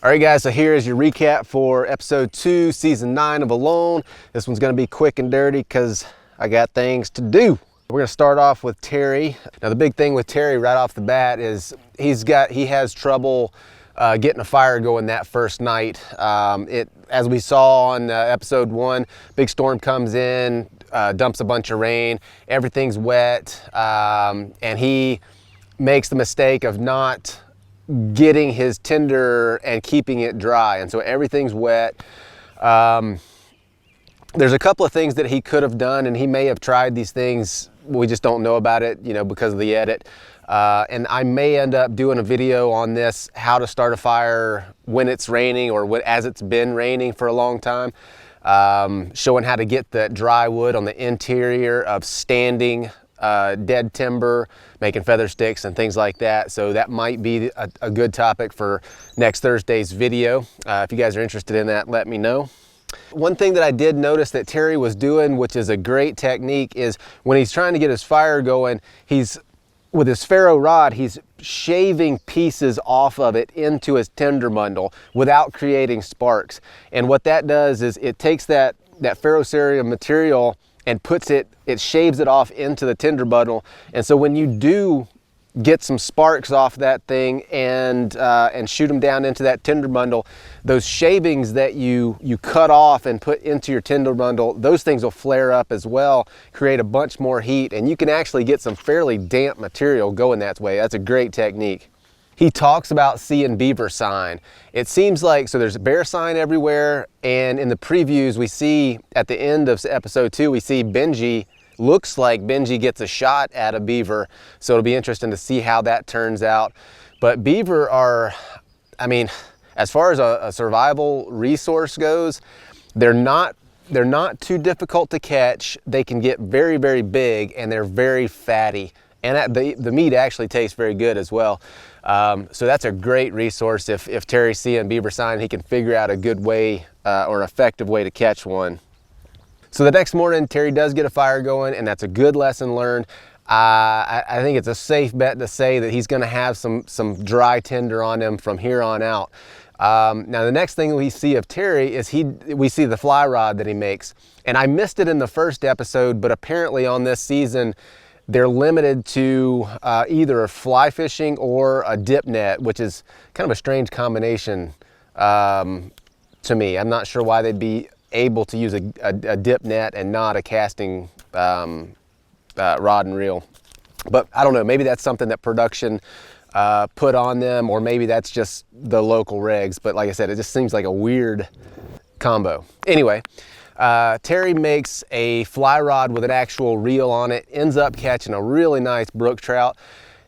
All right, guys, so here is your recap for episode 2, season 9 of Alone. This one's gonna be quick and dirty because I got things to do. We're gonna start off with Terry. Now, the big thing with Terry right off the bat is he has trouble getting a fire going that first night. As we saw on episode 1, big storm comes in, dumps a bunch of rain, everything's wet, and he makes the mistake of not getting his tinder and keeping it dry, and so everything's wet. There's a couple of things that he could have done, and he may have tried these things. We just don't know about it, you know, because of the edit. And I may end up doing a video on this, how to start a fire when it's raining or as it's been raining for a long time, showing how to get the dry wood on the interior of standing dead timber, making feather sticks and things like that. So that might be a good topic for next Thursday's video. If you guys are interested in that, let me know. One thing that I did notice that Terry was doing, which is a great technique, is when he's trying to get his fire going, with his ferro rod, he's shaving pieces off of it into his tinder bundle without creating sparks. And what that does is it takes that ferrocerium material and it shaves it off into the tinder bundle. And so when you do get some sparks off that thing and shoot them down into that tinder bundle, those shavings that you cut off and put into your tinder bundle, those things will flare up as well, create a bunch more heat, and you can actually get some fairly damp material going that way. That's a great technique. He talks about seeing beaver sign. It seems like, so there's a bear sign everywhere, and in the previews we see at the end of episode 2, we see Benji, looks like Benji gets a shot at a beaver, so it'll be interesting to see how that turns out. But beaver are, I mean, as far as a survival resource goes, they're not too difficult to catch. They can get very, very big, and they're very fatty. And the meat actually tastes very good as well. So that's a great resource. If Terry's seeing beaver sign, he can figure out a good way or effective way to catch one. So the next morning, Terry does get a fire going, and that's a good lesson learned. I think it's a safe bet to say that he's gonna have some dry tinder on him from here on out. Now the next thing we see of Terry is we see the fly rod that he makes. And I missed it in the first episode, but apparently on this season, they're limited to either a fly fishing or a dip net, which is kind of a strange combination to me. I'm not sure why they'd be able to use a dip net and not a casting rod and reel. But I don't know, maybe that's something that production put on them, or maybe that's just the local regs. But like I said, it just seems like a weird combo. Anyway, Terry makes a fly rod with an actual reel on it, ends up catching a really nice brook trout,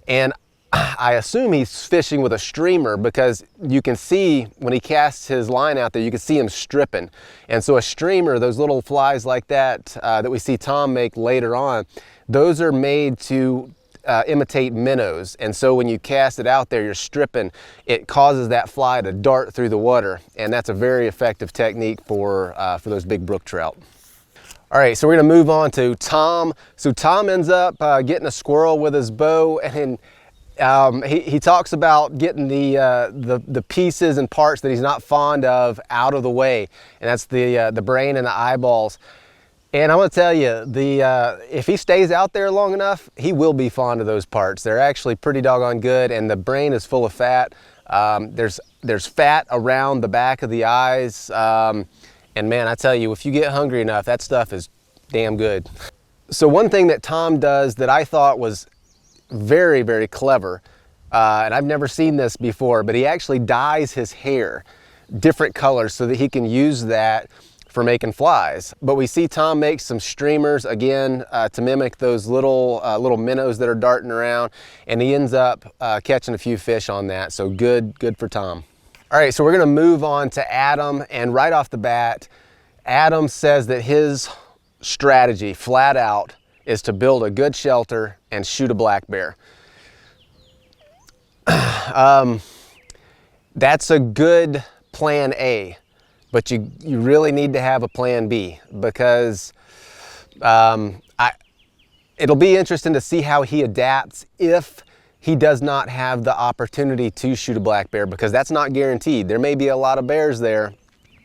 and I assume he's fishing with a streamer, because you can see when he casts his line out there, you can see him stripping. And so a streamer, those little flies like that that we see Tom make later on, those are made to imitate minnows. And so when you cast it out there, you're stripping, it causes that fly to dart through the water. And that's a very effective technique for those big brook trout. All right, so we're gonna move on to Tom. So Tom ends up getting a squirrel with his bow, and he talks about getting the pieces and parts that he's not fond of out of the way, and that's the brain and the eyeballs. And I'm gonna tell you, if he stays out there long enough, he will be fond of those parts. They're actually pretty doggone good, and the brain is full of fat. There's fat around the back of the eyes, and man, I tell you, if you get hungry enough, that stuff is damn good. So one thing that Tom does that I thought was very, very clever, and I've never seen this before, but he actually dyes his hair different colors so that he can use that for making flies. But we see Tom make some streamers again to mimic those little minnows that are darting around, and he ends up catching a few fish on that. So good for Tom. All right, so we're gonna move on to Adam, and right off the bat, Adam says that his strategy, flat out, is to build a good shelter and shoot a black bear. That's a good plan A, but you really need to have a plan B, because it'll be interesting to see how he adapts if he does not have the opportunity to shoot a black bear, because that's not guaranteed. There may be a lot of bears there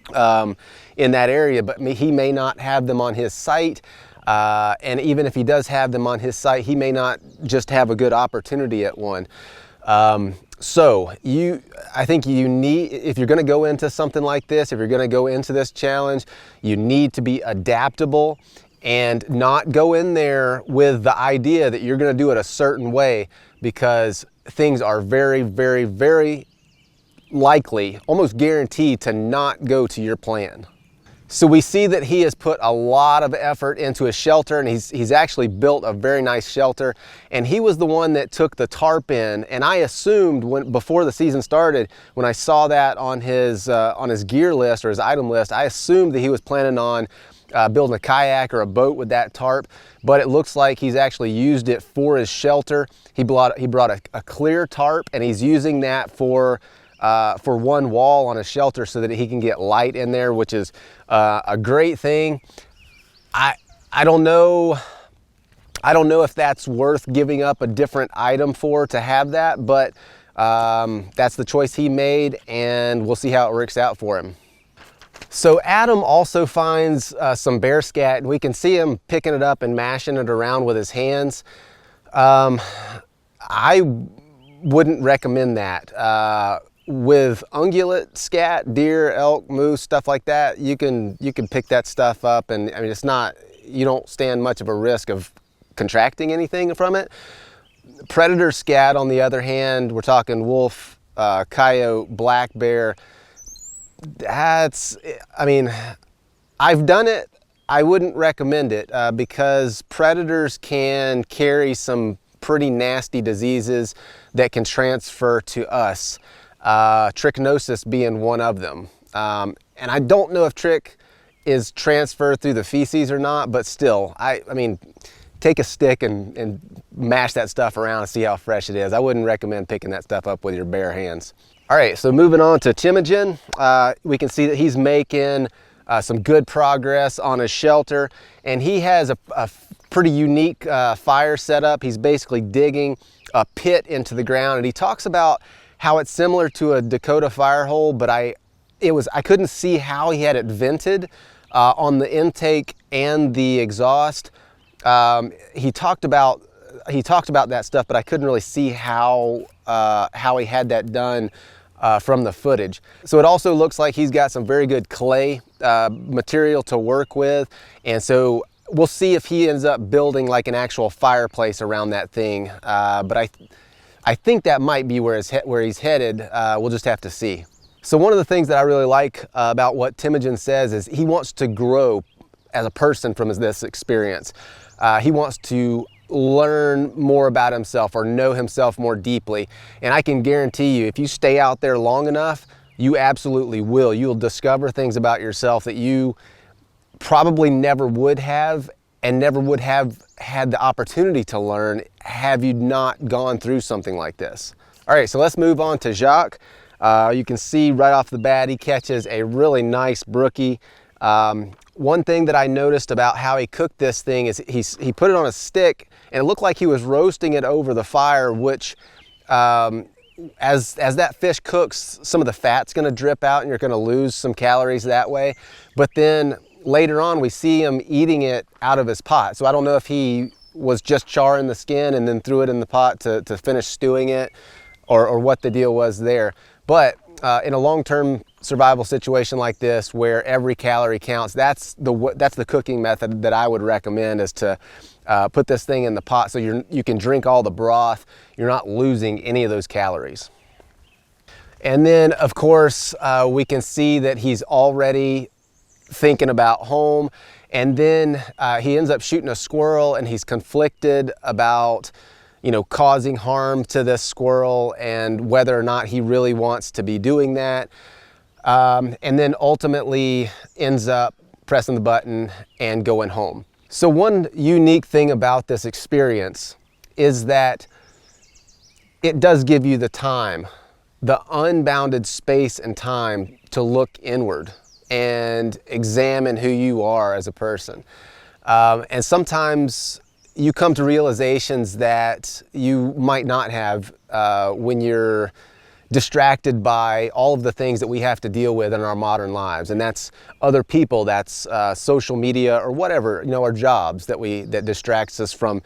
in that area, but he may not have them on his site. And even if he does have them on his site, he may not just have a good opportunity at one. So I think you need, if you're going to go into something like this, if you're going to go into this challenge, you need to be adaptable and not go in there with the idea that you're going to do it a certain way, because things are very, very, very likely, almost guaranteed, to not go to your plan. So we see that he has put a lot of effort into his shelter, and he's actually built a very nice shelter. And he was the one that took the tarp in. And I assumed before the season started, when I saw that on his gear list or his item list, I assumed that he was planning on building a kayak or a boat with that tarp. But it looks like he's actually used it for his shelter. He brought a clear tarp, and he's using that for one wall on a shelter so that he can get light in there, which is a great thing. I don't know if that's worth giving up a different item for to have that, but that's the choice he made, and we'll see how it works out for him. So Adam also finds some bear scat, and we can see him picking it up and mashing it around with his hands. I wouldn't recommend that. With ungulate scat, deer, elk, moose, stuff like that, you can pick that stuff up, and I mean, you don't stand much of a risk of contracting anything from it. Predator scat, on the other hand, we're talking wolf, coyote, black bear. I mean, I've done it. I wouldn't recommend it because predators can carry some pretty nasty diseases that can transfer to us. Trichinosis being one of them. And I don't know if trick is transferred through the feces or not, but still, I mean, take a stick and mash that stuff around and see how fresh it is. I wouldn't recommend picking that stuff up with your bare hands. All right, so moving on to Timogen, we can see that he's making some good progress on his shelter, and he has a pretty unique fire setup. He's basically digging a pit into the ground, and he talks about how it's similar to a Dakota fire hole, but I couldn't see how he had it vented on the intake and the exhaust. He talked about that stuff, but I couldn't really see how he had that done from the footage. So it also looks like he's got some very good clay material to work with, and so we'll see if he ends up building like an actual fireplace around that thing. But I think that might be where he's headed. We'll just have to see. So one of the things that I really like about what Timogen says is he wants to grow as a person from this experience. He wants to learn more about himself or know himself more deeply. And I can guarantee you, if you stay out there long enough, you absolutely will. You'll discover things about yourself that you probably never would have, and never would have had the opportunity to learn have you not gone through something like this. All right, so let's move on to Jacques. You can see right off the bat, he catches a really nice brookie. One thing that I noticed about how he cooked this thing is he put it on a stick, and it looked like he was roasting it over the fire, which as that fish cooks, some of the fat's gonna drip out and you're gonna lose some calories that way. But then later on, we see him eating it out of his pot. So I don't know if he was just charring the skin and then threw it in the pot to finish stewing it, or what the deal was there. But in a long-term survival situation like this, where every calorie counts, that's the cooking method that I would recommend, is to put this thing in the pot so you can drink all the broth. You're not losing any of those calories. And then, of course, we can see that he's already thinking about home, and then he ends up shooting a squirrel, and he's conflicted about causing harm to this squirrel and whether or not he really wants to be doing that, and then ultimately ends up pressing the button and going home. So one unique thing about this experience is that it does give you the time, the unbounded space and time to look inward and examine who you are as a person. And sometimes you come to realizations that you might not have when you're distracted by all of the things that we have to deal with in our modern lives. And that's other people, that's social media, or whatever, you know, our jobs that distracts us from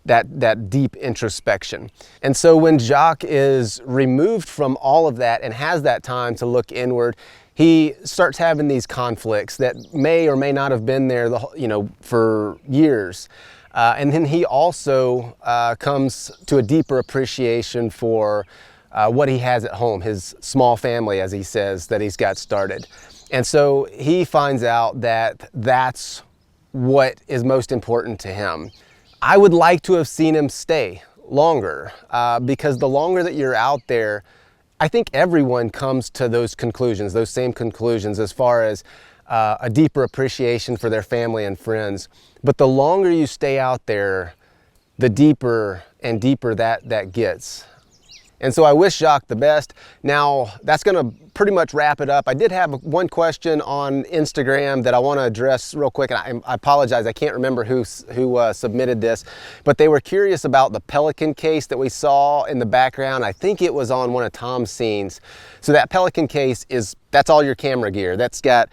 that deep introspection. And so when Jacques is removed from all of that and has that time to look inward, he starts having these conflicts that may or may not have been there, you know, for years. And then he also comes to a deeper appreciation for what he has at home, his small family, as he says, that he's got started. And so he finds out that that's what is most important to him. I would like to have seen him stay longer because the longer that you're out there, I think everyone comes to those conclusions, those same conclusions, as far as a deeper appreciation for their family and friends. But the longer you stay out there, the deeper and deeper that gets. And so I wish Jacques the best. Now, that's gonna pretty much wrap it up. I did have one question on Instagram that I wanna address real quick, and I apologize, I can't remember who submitted this, but they were curious about the Pelican case that we saw in the background. I think it was on one of Tom's scenes. So that Pelican case that's all your camera gear. That's got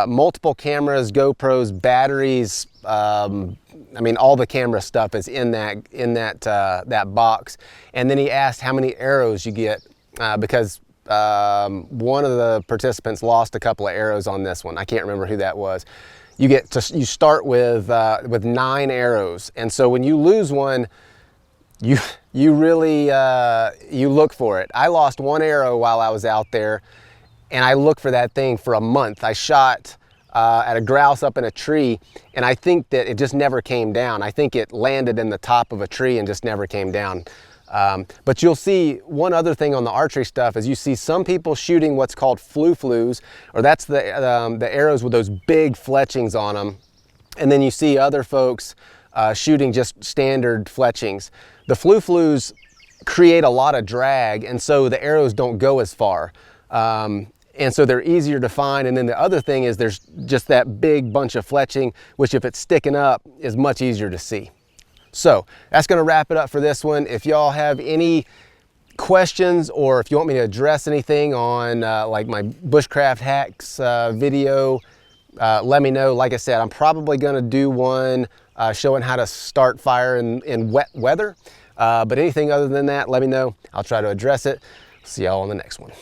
multiple cameras, GoPros, batteries, I mean, all the camera stuff is in that box. And then he asked how many arrows you get because one of the participants lost a couple of arrows on this one. I can't remember who that was. You start with 9 arrows, and so when you lose one, you really you look for it. I lost 1 arrow while I was out there, and I looked for that thing for a month. I shot at a grouse up in a tree, and I think that it just never came down. I think it landed in the top of a tree and just never came down. But you'll see one other thing on the archery stuff is you see some people shooting what's called flu-flus, or that's the arrows with those big fletchings on them. And then you see other folks shooting just standard fletchings. The flu-flus create a lot of drag, and so the arrows don't go as far. And so they're easier to find. And then the other thing is there's just that big bunch of fletching, which if it's sticking up is much easier to see. So that's gonna wrap it up for this one. If y'all have any questions, or if you want me to address anything on like my bushcraft hacks video, let me know. Like I said, I'm probably gonna do one showing how to start fire in wet weather. But anything other than that, let me know. I'll try to address it. See y'all on the next one.